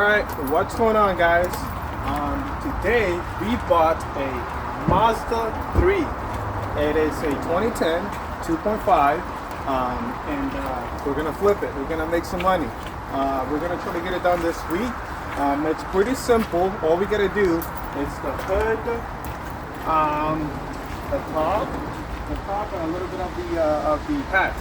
Alright, what's going on, guys? Today we bought a Mazda 3. It is a 2010 2.5 and we're gonna flip it. We're gonna make some money. We're gonna try to get it done this week. It's pretty simple. All we gotta do is the hood, the top and a little bit of the hatch.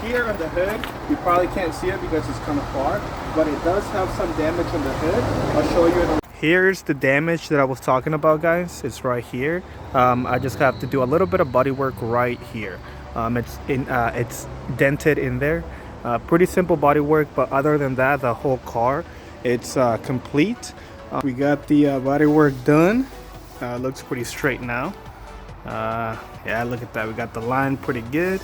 Here on the hood, you probably can't see it because it's kind of far, but it does have some damage on the hood. I'll show you. Here's the damage that I was talking about, guys. It's right here. I just have to do a little bit of body work right here. It's dented in there. Pretty simple body work, but other than that, the whole car, it's complete. We got the body work done. Looks pretty straight now. Yeah, look at that. We got the line pretty good.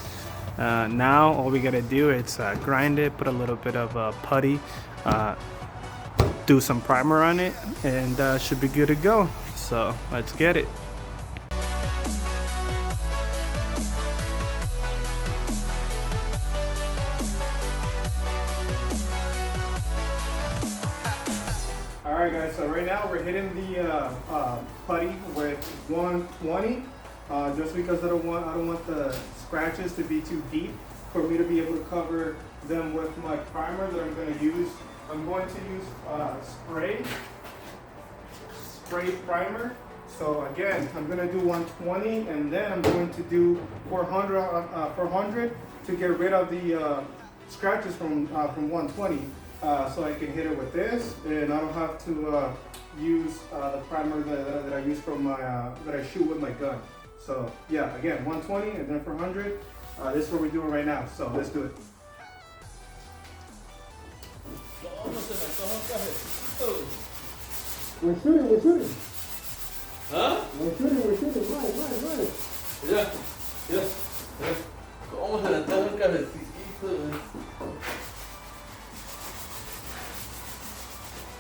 Now all we gotta do is grind it, put a little bit of putty, do some primer on it, and should be good to go. So let's get it. Alright guys, so right now we're hitting the putty with 120. Just because I don't want the scratches to be too deep for me to be able to cover them with my primer that I'm going to use. I'm going to use spray primer. So again, I'm going to do 120 and then I'm going to do 400 to get rid of the scratches from 120. So I can hit it with this and I don't have to use the primer that I use from my that I shoot with my gun. So yeah, again, 120 and then 400. This is what we're doing right now. So let's do it. We're shooting. Huh? We're shooting. Right. Ya. ¿Cómo se le está el cabecito?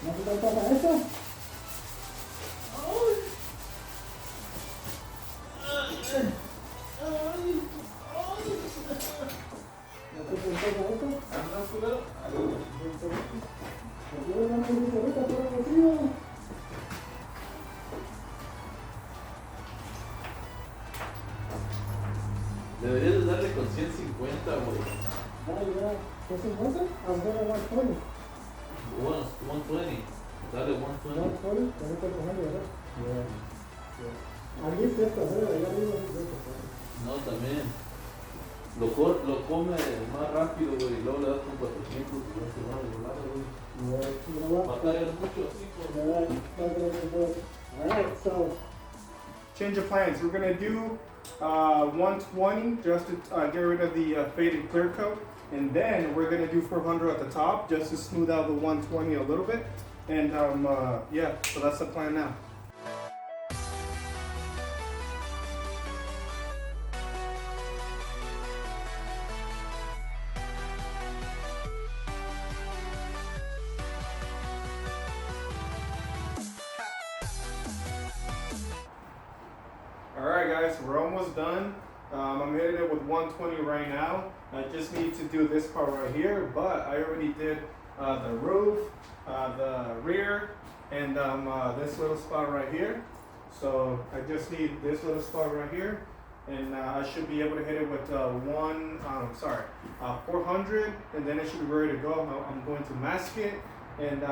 ¿No te toca esto? Deberías de darle con 150, güey. ¿Qué 50? I'm going to 120. 120. Dale 120. 120, ¿verdad? Yeah. Aquí es esto, allá arriba es esto. No, también. Lo come más rápido, güey, y luego le das con 400 y ya se va a volar, güey. Va a cargar mucho así, güey. Alright, so change of plans. We're gonna do 120 just to get rid of the faded clear coat, and then we're gonna do 400 at the top just to smooth out the 120 a little bit. And yeah, so that's the plan now. Alright guys, we're almost done. I'm hitting it with 120 right now. I just need to do this part right here, but I already did the roof, the rear, and this little spot right here. So I just need this little spot right here, and I should be able to hit it with 400, and then it should be ready to go. I'm going to mask it and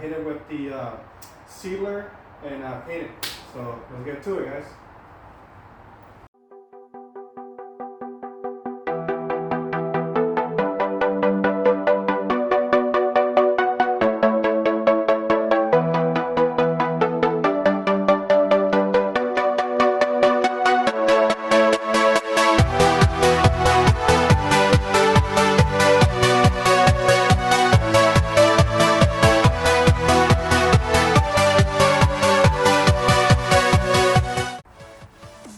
hit it with the sealer and paint it. So let's get to it, guys.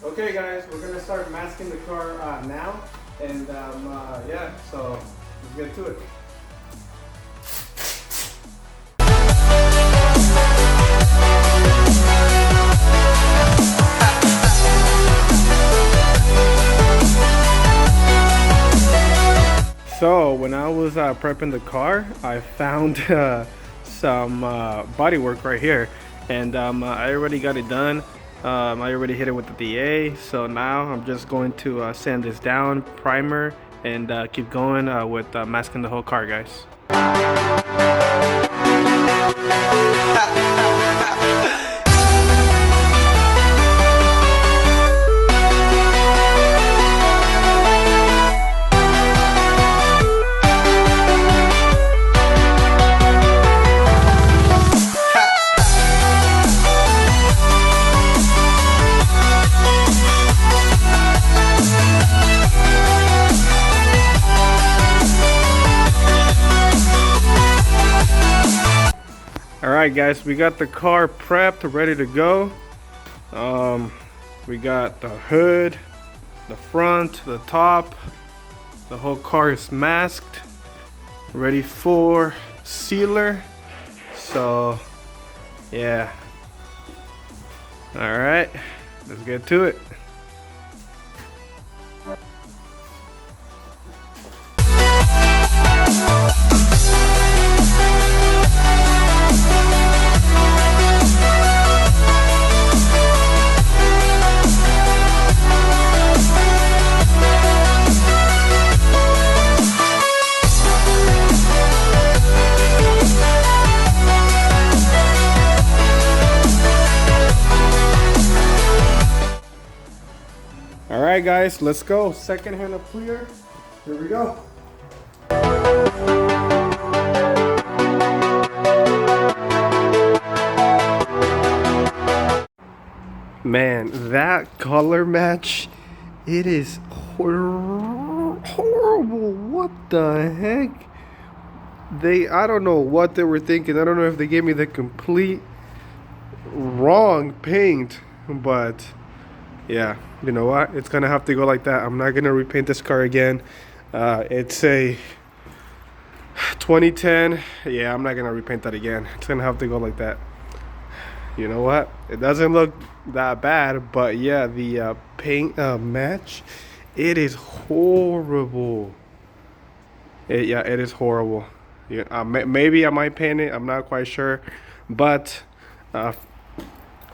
Okay guys, we're gonna start masking the car now, and yeah, so let's get to it. So when I was prepping the car, I found some body work right here, and I already got it done. I already hit it with the DA, so now I'm just going to sand this down, primer, and keep going with masking the whole car, guys. Alright guys, we got the car prepped, ready to go. We got the hood, the front, the top. The whole car is masked, ready for sealer. So yeah. Alright, let's get to it. Alright guys, let's go. Second hand up clear. Here we go. Man, that color match, it is horrible. What the heck? I don't know what they were thinking. I don't know if they gave me the complete wrong paint, but yeah, you know what? It's gonna have to go like that. I'm not gonna repaint this car again. It's a 2010. Yeah, I'm not gonna repaint that again. It's gonna have to go like that. You know what? It doesn't look that bad, but yeah, the paint match, it is horrible. Yeah, it is horrible. Yeah, maybe I might paint it. I'm not quite sure, but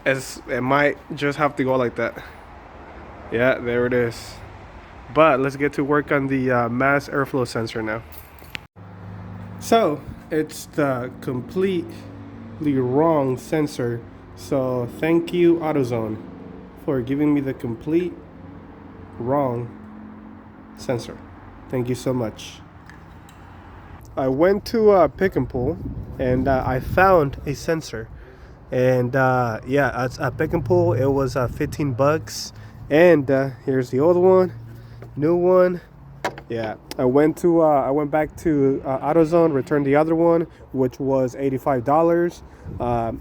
it might just have to go like that. Yeah, there it is. But let's get to work on the mass airflow sensor now. So it's the completely wrong sensor. So thank you, AutoZone, for giving me the complete wrong sensor. Thank you so much. I went to Pick and Pull, and I found a sensor. And yeah, at Pick and Pull, it was 15 bucks. And here's the old one, new one. Yeah, I went back to AutoZone, returned the other one, which was $85.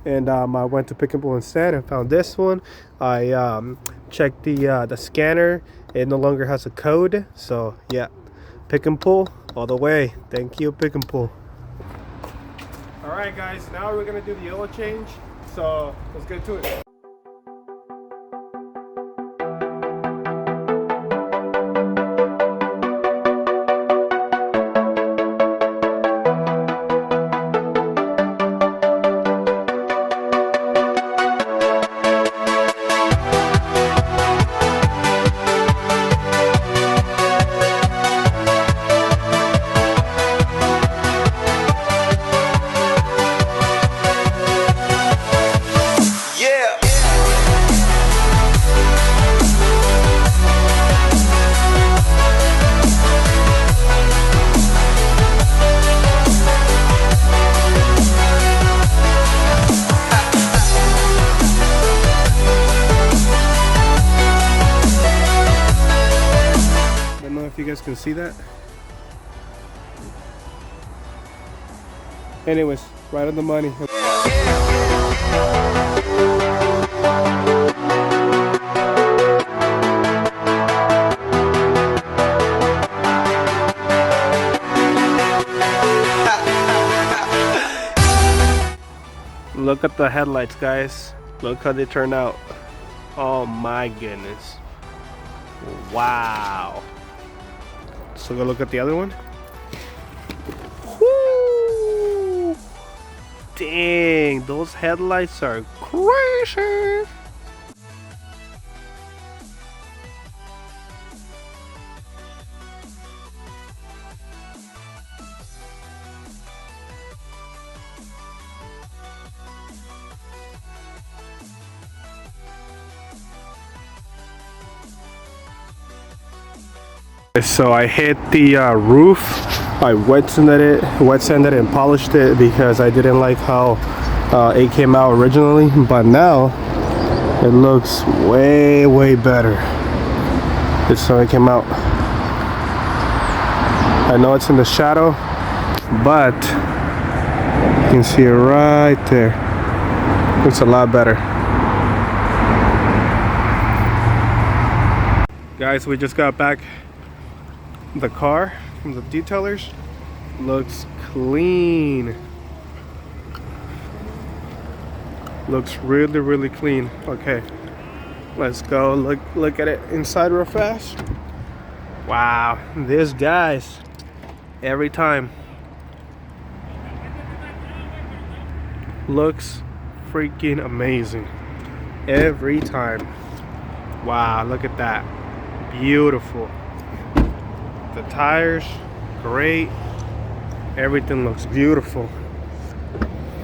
And I went to Pick and Pull instead and found this one. I checked the scanner. It no longer has a code. So yeah, Pick and Pull all the way. Thank you, Pick and Pull. All right, guys. Now we're gonna do the oil change. So let's get to it. If you guys can see that. Anyways, right on the money. Look at the headlights, guys. Look how they turn out. Oh my goodness. Wow. So go look at the other one. Woo! Dang, those headlights are crazy. So I hit the roof. I wet sanded it and polished it because I didn't like how it came out originally, but now it looks way better. This is how it came out. I know it's in the shadow, but you can see it right there. Looks a lot better. Guys, we just got back the car from the detailers. Looks clean. Looks really clean. Okay, let's go look at it inside real fast. Wow, this guys, every time looks freaking amazing. Every time. Wow, look at that. Beautiful. The tires, great. Everything looks beautiful.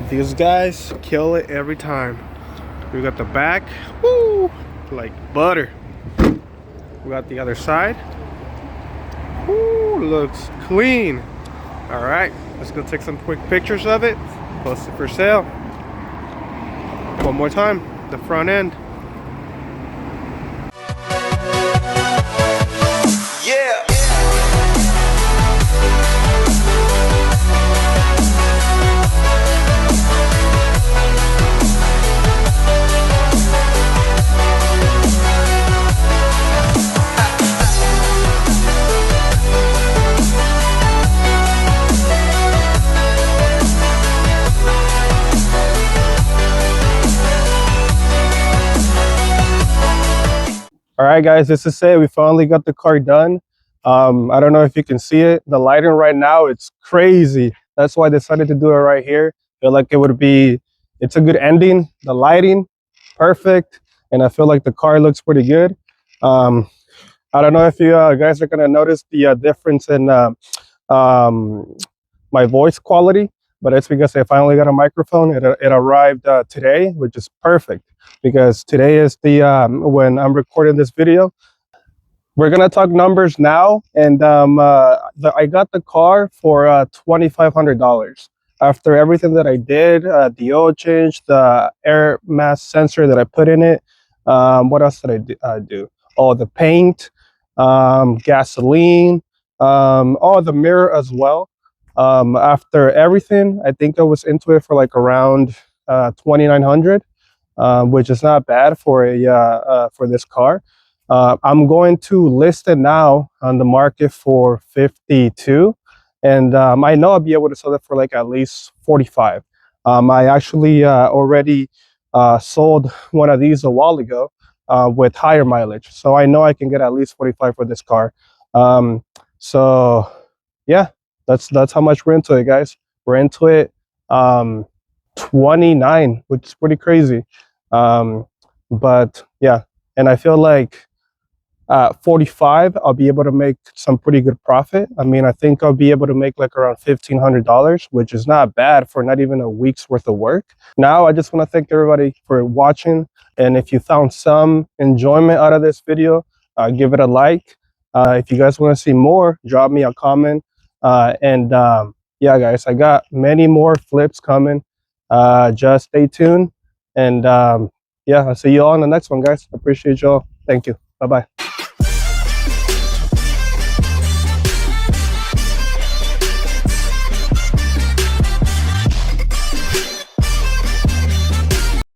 These guys kill it every time. We got the back, woo, like butter. We got the other side. Woo, looks clean. All right, let's go take some quick pictures of it. Post it for sale. One more time, the front end. Yeah. All right, guys, this is it. We finally got the car done. I don't know if you can see it. The lighting right now, it's crazy. That's why I decided to do it right here. Feel like it's a good ending. The lighting, perfect. And I feel like the car looks pretty good. I don't know if you guys are gonna notice the difference in my voice quality, but it's because I finally got a microphone. It arrived today, which is perfect because today is the when I'm recording this video. We're gonna talk numbers now, and I got the car for $2,500 after everything that I did, the oil change, the air mass sensor that I put in it. What else did I do? Oh, the paint, gasoline, oh, the mirror as well. After everything, I think I was into it for like around $2,900, which is not bad for a for this car. I'm going to list it now on the market for 52, and I know I'll be able to sell it for like at least 45. I actually already sold one of these a while ago with higher mileage, so I know I can get at least 45 for this car. So yeah, that's how much we're into it, guys. We're into it. 29, which is pretty crazy. But yeah, and I feel like 45, I'll be able to make some pretty good profit. I mean, I think I'll be able to make like around $1,500, which is not bad for not even a week's worth of work. Now, I just want to thank everybody for watching. And if you found some enjoyment out of this video, give it a like. If you guys want to see more, drop me a comment. Yeah, guys, I got many more flips coming. Just stay tuned. And yeah, I'll see you all on the next one, guys. Appreciate y'all. Thank you. Bye-bye.